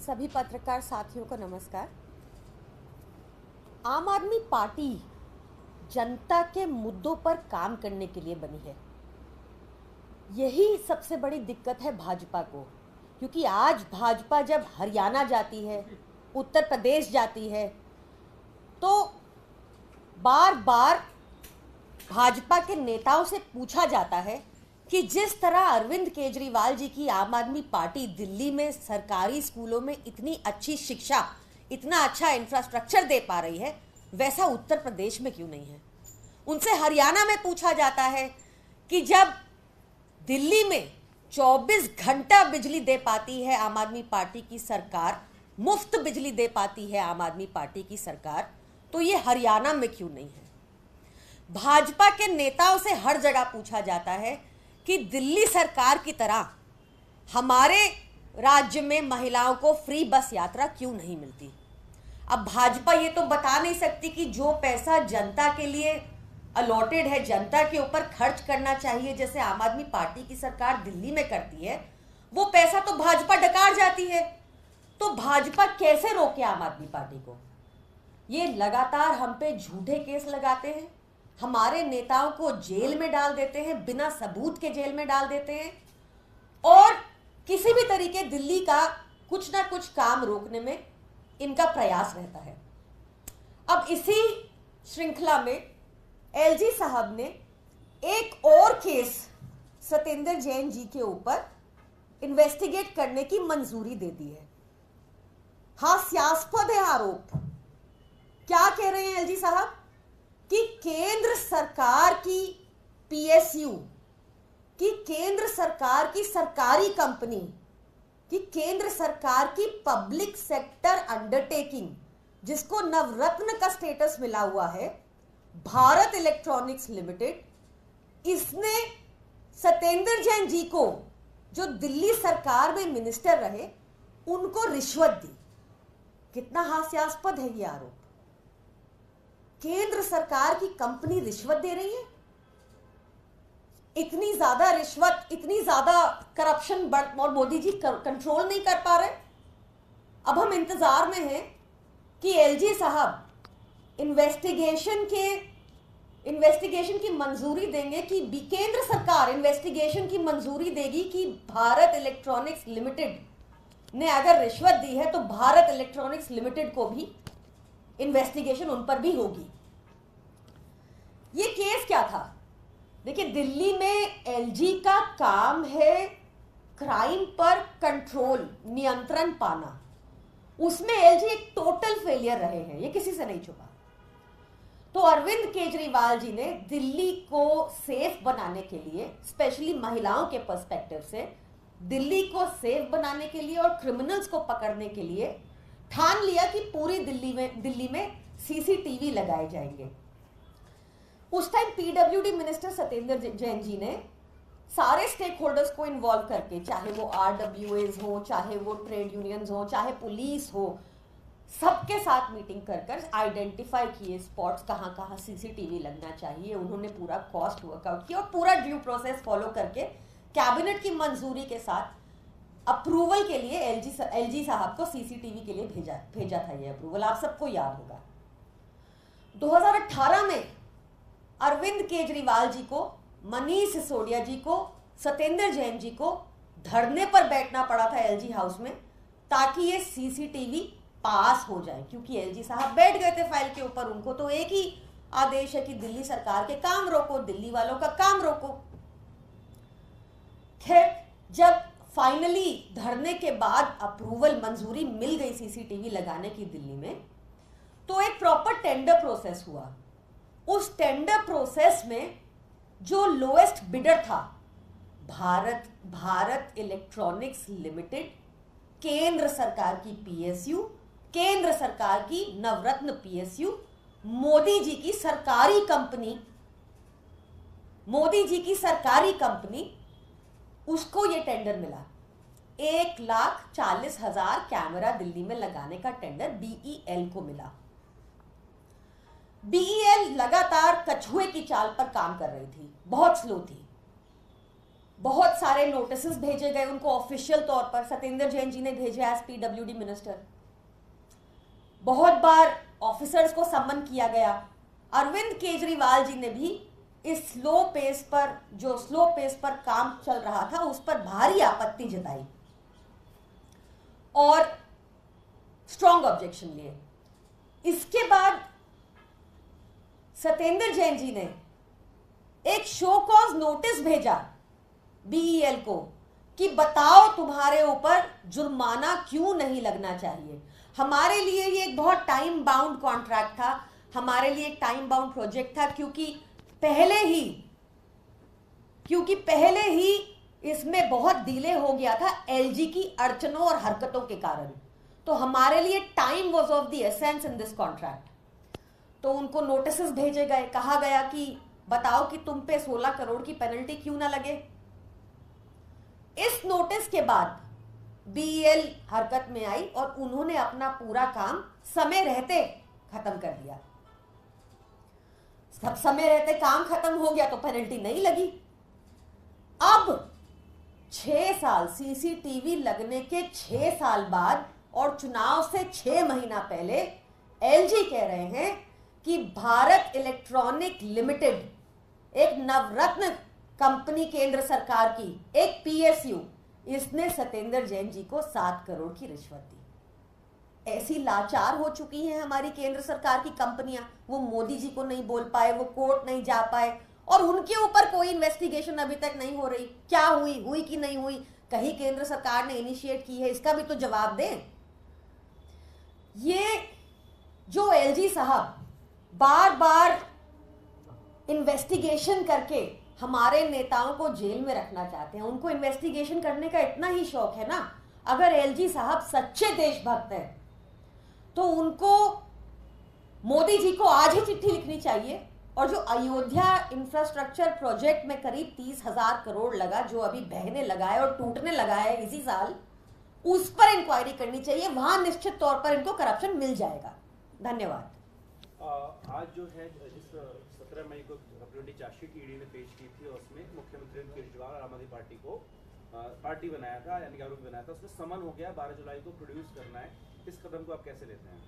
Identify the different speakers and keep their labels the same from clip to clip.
Speaker 1: सभी पत्रकार साथियों को नमस्कार। आम आदमी पार्टी जनता के मुद्दों पर काम करने के लिए बनी है। यही सबसे बड़ी दिक्कत है भाजपा को, क्योंकि आज भाजपा जब हरियाणा जाती है, उत्तर प्रदेश जाती है, तो बार बार भाजपा के नेताओं से पूछा जाता है कि जिस तरह अरविंद केजरीवाल जी की आम आदमी पार्टी दिल्ली में सरकारी स्कूलों में इतनी अच्छी शिक्षा, इतना अच्छा इंफ्रास्ट्रक्चर दे पा रही है, वैसा उत्तर प्रदेश में क्यों नहीं है। उनसे हरियाणा में पूछा जाता है कि जब दिल्ली में 24 घंटा बिजली दे पाती है आम आदमी पार्टी की सरकार, मुफ्त बिजली दे पाती है आम आदमी पार्टी की सरकार, तो ये हरियाणा में क्यों नहीं है। भाजपा के नेताओं से हर जगह पूछा जाता है कि दिल्ली सरकार की तरह हमारे राज्य में महिलाओं को फ्री बस यात्रा क्यों नहीं मिलती। अब भाजपा ये तो बता नहीं सकती कि जो पैसा जनता के लिए अलॉटेड है, जनता के ऊपर खर्च करना चाहिए, जैसे आम आदमी पार्टी की सरकार दिल्ली में करती है, वो पैसा तो भाजपा डकार जाती है। तो भाजपा कैसे रोके आम आदमी पार्टी को। ये लगातार हम पे झूठे केस लगाते हैं, हमारे नेताओं को जेल में डाल देते हैं, बिना सबूत के जेल में डाल देते हैं, और किसी भी तरीके दिल्ली का कुछ ना कुछ काम रोकने में इनका प्रयास रहता है। अब इसी श्रृंखला में एलजी साहब ने एक और केस सत्येंद्र जैन जी के ऊपर इन्वेस्टिगेट करने की मंजूरी दे दी है। हास्यास्पद है आरोप। क्या कह रहे हैं एलजी साहब कि केंद्र सरकार की पीएसयू, कि केंद्र सरकार की सरकारी कंपनी, कि केंद्र सरकार की पब्लिक सेक्टर अंडरटेकिंग, जिसको नवरत्न का स्टेटस मिला हुआ है, भारत इलेक्ट्रॉनिक्स लिमिटेड, इसने सत्येंद्र जैन जी को, जो दिल्ली सरकार में मिनिस्टर रहे, उनको रिश्वत दी। कितना हास्यास्पद है ये आरोप। केंद्र सरकार की कंपनी रिश्वत दे रही है। इतनी ज्यादा रिश्वत, इतनी ज्यादा करप्शन और मोदी जी कंट्रोल नहीं कर पा रहे। अब हम इंतजार में हैं कि एलजी साहब इन्वेस्टिगेशन की मंजूरी देंगे, कि केंद्र सरकार इन्वेस्टिगेशन की मंजूरी देगी कि भारत इलेक्ट्रॉनिक्स लिमिटेड ने अगर रिश्वत दी है तो भारत इलेक्ट्रॉनिक्स लिमिटेड को भी इन्वेस्टिगेशन उन पर भी होगी। ये केस क्या था? देखिए, दिल्ली में एलजी का काम है क्राइम पर कंट्रोल, नियंत्रण पाना। उसमें एलजी एक टोटल फेलियर रहे हैं, ये किसी से नहीं छुपा। तो अरविंद केजरीवाल जी ने दिल्ली को सेफ बनाने के लिए, स्पेशली महिलाओं के पर्सपेक्टिव से, दिल्ली को सेफ बनाने के लिए और क्रिमिनल्स को पकड़ने के लिए ठान लिया कि पूरी दिल्ली में सीसीटीवी लगाए जाएंगे। उस time PWD minister Satyendra Jain ji ने सारे स्टेक होल्डर्स को इन्वॉल्व करके, चाहे वो आरडब्ल्यूएज हो, चाहे वो ट्रेड यूनियंस हो, चाहे पुलिस हो, सबके साथ मीटिंग कर आइडेंटिफाई किए स्पॉट्स, कहाँ कहाँ सीसीटीवी लगना चाहिए। उन्होंने पूरा कॉस्ट वर्कआउट किया और पूरा ड्यू प्रोसेस फॉलो करके कैबिनेट की मंजूरी के साथ अप्रूवल के लिए एलजी साहब को सीसीटीवी के लिए भेजा था। ये अप्रूवल आप सबको याद होगा। 2018 में अरविंद केजरीवाल जी को, मनीष सिसोदिया जी को, सत्येंद्र जैन जी को धरने पर बैठना पड़ा था एलजी हाउस में, ताकि ये सीसीटीवी पास हो जाए, क्योंकि एलजी साहब बैठ गए थे फाइल के ऊपर। उनको तो एक ही आदेश है कि दिल्ली सरकार के काम रोको, दिल्ली वालों का काम रोको। खैर, जब फाइनली धरने के बाद अप्रूवल, मंजूरी मिल गई सीसीटीवी लगाने की दिल्ली में, तो एक प्रॉपर टेंडर प्रोसेस हुआ। उस टेंडर प्रोसेस में जो लोएस्ट बिडर था, भारत इलेक्ट्रॉनिक्स लिमिटेड, केंद्र सरकार की पीएसयू, केंद्र सरकार की नवरत्न पीएसयू, मोदी जी की सरकारी कंपनी, उसको ये टेंडर मिला। 1,40,000 कैमरा दिल्ली में लगाने का टेंडर बीईएल को मिला। बीईएल लगातार कछुए की चाल पर काम कर रही थी, बहुत स्लो थी। बहुत सारे नोटिस भेजे गए उनको ऑफिशियल तौर पर। सत्येंद्र जैन जी ने भेजे एज PWD मिनिस्टर। बहुत बार ऑफिसर्स को सम्मन किया गया। अरविंद केजरीवाल जी ने भी इस स्लो पेस पर काम चल रहा था उस पर भारी आपत्ति जताई और स्ट्रॉन्ग ऑब्जेक्शन लिए। इसके बाद सत्येंद्र जैन जी ने एक शो कॉज नोटिस भेजा BEL को कि बताओ तुम्हारे ऊपर जुर्माना क्यों नहीं लगना चाहिए। हमारे लिए ये एक बहुत टाइम बाउंड कॉन्ट्रैक्ट था, हमारे लिए एक टाइम बाउंड प्रोजेक्ट था, क्योंकि पहले ही इसमें बहुत डिले हो गया था LG की अड़चनों और हरकतों के कारण। तो हमारे लिए time was of the essence in this contract. तो उनको नोटिस भेजे गए, कहा गया कि बताओ कि तुम पे 16 करोड़ की पेनल्टी क्यों ना लगे। इस नोटिस के बाद BEL हरकत में आई और उन्होंने अपना पूरा काम समय रहते खत्म कर दिया। सब समय रहते काम खत्म हो गया तो पेनल्टी नहीं लगी। अब 6 साल CCTV लगने के 6 साल बाद और चुनाव से 6 महीना पहले LG कह रहे हैं कि भारत इलेक्ट्रॉनिक लिमिटेड, एक नवरत्न कंपनी केंद्र सरकार की, एक PSU, इसने सत्येंद्र जैन जी को 7 करोड़ की रिश्वत दी। ऐसी लाचार हो चुकी हैं हमारी केंद्र सरकार की कंपनियां, वो मोदी जी को नहीं बोल पाए, वो कोर्ट नहीं जा पाए और उनके ऊपर कोई इन्वेस्टिगेशन अभी तक नहीं हो रही। क्या हुई कि नहीं हुई, कहीं केंद्र सरकार ने इनिशिएट की है, इसका भी तो जवाब दें। ये जो LG साहब बार बार इन्वेस्टिगेशन करके हमारे नेताओं को जेल में रखना चाहते हैं, उनको इन्वेस्टिगेशन करने का इतना ही शौक है ना। अगर LG साहब सच्चे देशभक्त हैं तो उनको मोदी जी को आज ही चिट्ठी लिखनी चाहिए और जो अयोध्या इंफ्रास्ट्रक्चर प्रोजेक्ट में करीब 30,000 करोड़ लगा, जो अभी बहने लगा है और टूटने लगा है इसी साल, उस पर इंक्वायरी करनी चाहिए। वहां निश्चित तौर पर इनको करप्शन मिल जाएगा। धन्यवाद।
Speaker 2: आज जो है जिस 17 मई को अपनी चार्जशीट ED ने पेश की थी और उसमें मुख्यमंत्री केजरीवाल और आम आदमी पार्टी को पार्टी बनाया था, यानी आरोपी बनाया था, उसमें समन हो गया 12 जुलाई को प्रोड्यूस करना है। इस कदम को आप कैसे लेते हैं?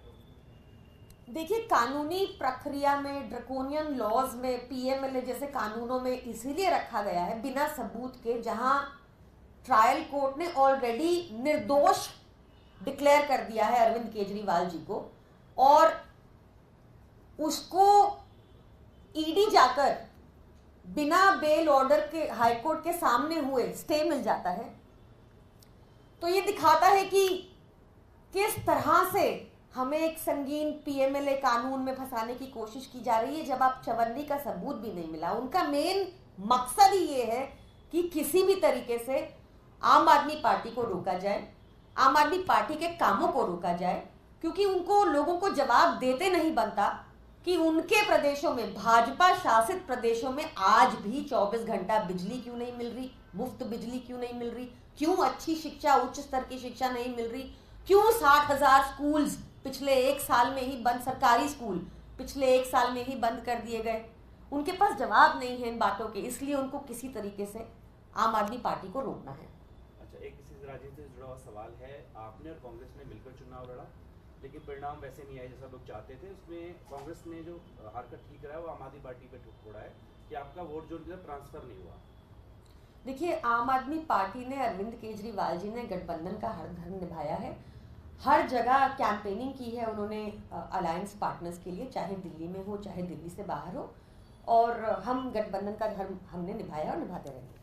Speaker 1: देखिए, कानूनी प्रक्रिया में, ड्रकोनियन लॉज में, PMLA जैसे कानूनों में इसीलिए रखा गया है बिना सबूत के, जहां ट्रायल कोर्ट ने ऑलरेडी निर्दोष डिक्लेयर कर दिया है अरविंद केजरीवाल जी को और उसको ED जाकर बिना बेल ऑर्डर के हाईकोर्ट के सामने हुए स्टे मिल जाता है। तो ये दिखाता है कि किस तरह से हमें एक संगीन PMLA कानून में फंसाने की कोशिश की जा रही है, जब आप चवन्नी का सबूत भी नहीं मिला। उनका मेन मकसद ही ये है कि किसी भी तरीके से आम आदमी पार्टी को रोका जाए, आम आदमी पार्टी के कामों को रोका जाए, क्योंकि उनको लोगों को जवाब देते नहीं बनता कि उनके प्रदेशों में, भाजपा शासित प्रदेशों में आज भी 24 घंटा बिजली क्यों नहीं मिल रही, मुफ्त बिजली क्यों नहीं मिल रही, क्यों अच्छी शिक्षा, उच्च स्तर की शिक्षा नहीं मिल रही, क्यों 60,000 स्कूल्स पिछले 1 साल में ही बंद, सरकारी स्कूल पिछले 1 साल में ही बंद कर दिए गए। उनके पास जवाब नहीं है इन बातों के, इसलिए उनको किसी तरीके से आम आदमी पार्टी को रोकना है।
Speaker 2: अच्छा, एक किसी राजनीति से जुड़ा हुआ सवाल है। आपने और कांग्रेस ने मिलकर चुनाव लड़ा, लेकिन परिणाम वैसे नहीं आए जैसा लोग चाहते थे। उसमें कांग्रेस ने जो हरकत ठीक करा है वो आम आदमी पार्टी पे ठोड़ा है कि आपका वोट जो ट्रांसफर नहीं हुआ।
Speaker 1: देखिए, आम आदमी पार्टी ने, अरविंद केजरीवाल जी ने गठबंधन का हर धर्म निभाया है, हर जगह कैंपेनिंग की है उन्होंने अलायंस पार्टनर्स के लिए, चाहे दिल्ली में हो चाहे दिल्ली से बाहर हो, और हम गठबंधन का धर्म हमने निभाया और निभाते रहेंगे।